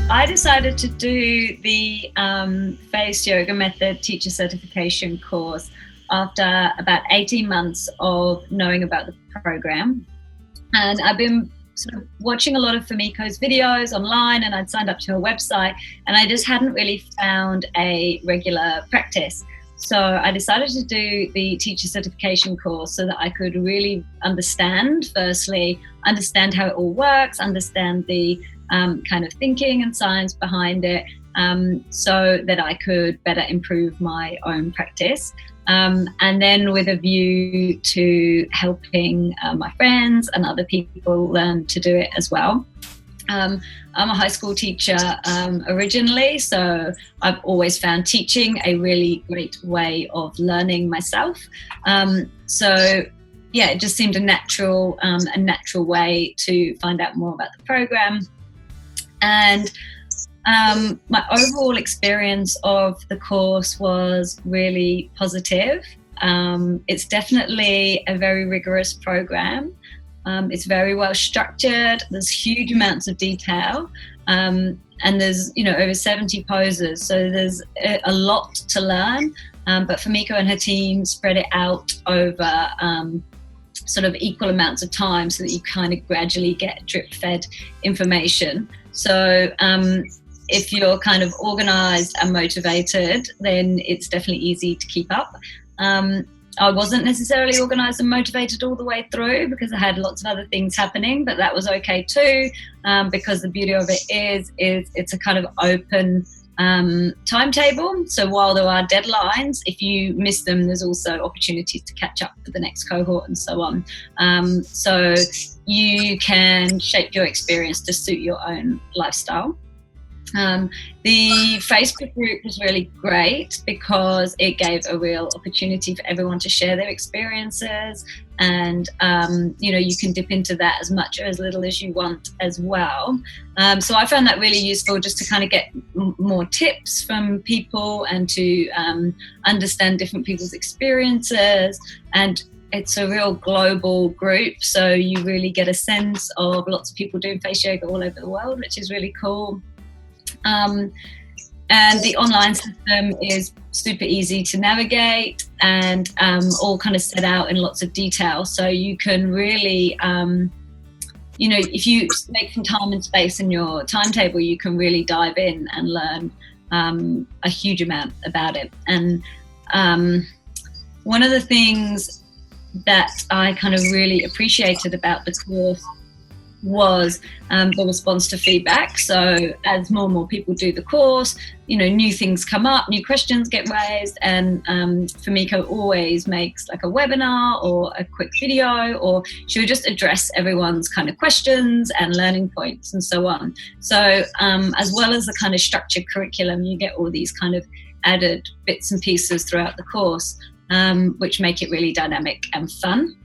I decided to do the Face Yoga Method Teacher Certification course after about 18 months of knowing about the program. And I've been sort of watching a lot of Fumiko's videos online, and I'd signed up to her website, and I just hadn't really found a regular practice. So I decided to do the teacher certification course so that I could really understand how it all works, understand the kind of thinking and science behind it, so that I could better improve my own practice. And then with a view to helping my friends and other people learn to do it as well. I'm a high school teacher originally, so I've always found teaching a really great way of learning myself. So yeah, it just seemed a natural way to find out more about the program. And my overall experience of the course was really positive. It's definitely a very rigorous program. It's very well structured. There's huge amounts of detail, and there's over 70 poses, so there's a lot to learn. But Fumiko and her team spread it out over sort of equal amounts of time, so that you kind of gradually get drip-fed information. So if you're kind of organised and motivated, then it's definitely easy to keep up. I wasn't necessarily organised and motivated all the way through because I had lots of other things happening, but that was okay too, because the beauty of it is it's a kind of open timetable. So while there are deadlines, if you miss them, there's also opportunities to catch up for the next cohort and so on. So you can shape your experience to suit your own lifestyle. The Facebook group was really great because it gave a real opportunity for everyone to share their experiences, and you can dip into that as much or as little as you want as well. So I found that really useful, just to kind of get more tips from people and to understand different people's experiences. And it's a real global group, so you really get a sense of lots of people doing face yoga all over the world, which is really cool. And the online system is super easy to navigate, and all kind of set out in lots of detail. So you can really, if you make some time and space in your timetable, you can really dive in and learn a huge amount about it. And one of the things that I kind of really appreciated about the course was the response to feedback. So as more and more people do the course, new things come up, new questions get raised, and Fumiko always makes like a webinar or a quick video, or she would just address everyone's kind of questions and learning points and so on. So as well as the kind of structured curriculum, you get all these kind of added bits and pieces throughout the course, which make it really dynamic and fun.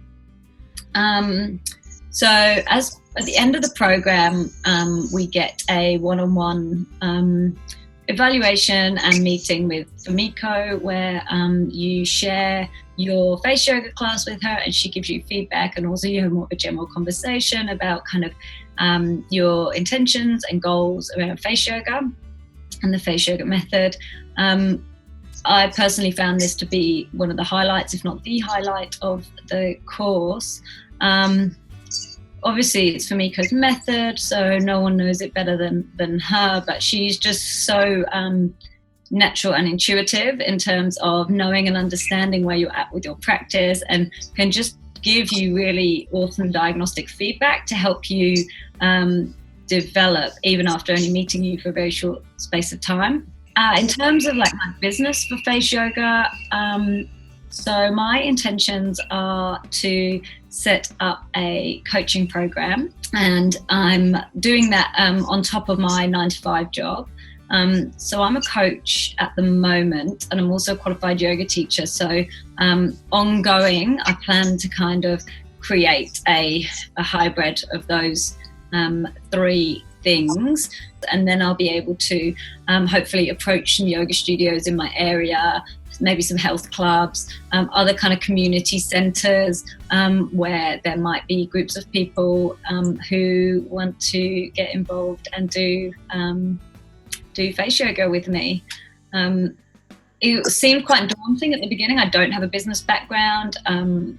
So at the end of the program, we get a one-on-one evaluation and meeting with Fumiko, where you share your face yoga class with her, and she gives you feedback, and also you have more of a general conversation about kind of your intentions and goals around face yoga and the face yoga method. I personally found this to be one of the highlights, if not the highlight, of the course. Obviously it's Fumiko's method, so no one knows it better than her, but she's just so natural and intuitive in terms of knowing and understanding where you're at with your practice, and can just give you really awesome diagnostic feedback to help you develop, even after only meeting you for a very short space of time. In terms of like my business for face yoga, so my intentions are to set up a coaching program, and I'm doing that on top of my 9-to-5 job. So I'm a coach at the moment, and I'm also a qualified yoga teacher. So ongoing, I plan to kind of create a hybrid of those three things, and then I'll be able to hopefully approach some yoga studios in my area, maybe some health clubs, other kind of community centres where there might be groups of people who want to get involved and do do face yoga with me. It seemed quite daunting at the beginning. I don't have a business background.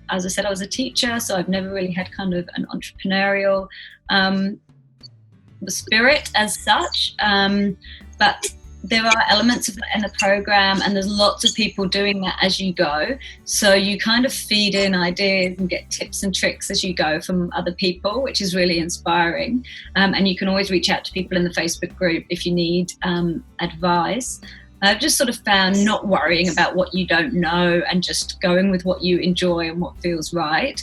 As I said, I was a teacher, so I've never really had kind of an entrepreneurial spirit as such. But there are elements of that in the program, and there's lots of people doing that as you go. So you kind of feed in ideas and get tips and tricks as you go from other people, which is really inspiring. And you can always reach out to people in the Facebook group if you need advice. I've just sort of found not worrying about what you don't know and just going with what you enjoy and what feels right.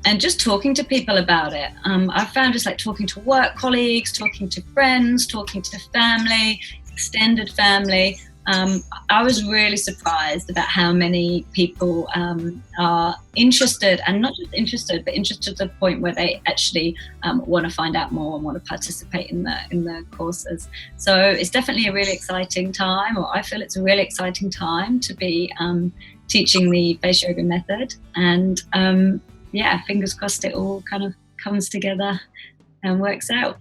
And just talking to people about it. I've found just like talking to work colleagues, talking to friends, talking to family, extended family. I was really surprised about how many people are interested, and not just interested, but interested to the point where they actually want to find out more and want to participate in the courses. So it's definitely a really exciting time, or I feel it's a really exciting time to be teaching the face yoga method. And fingers crossed it all kind of comes together and works out.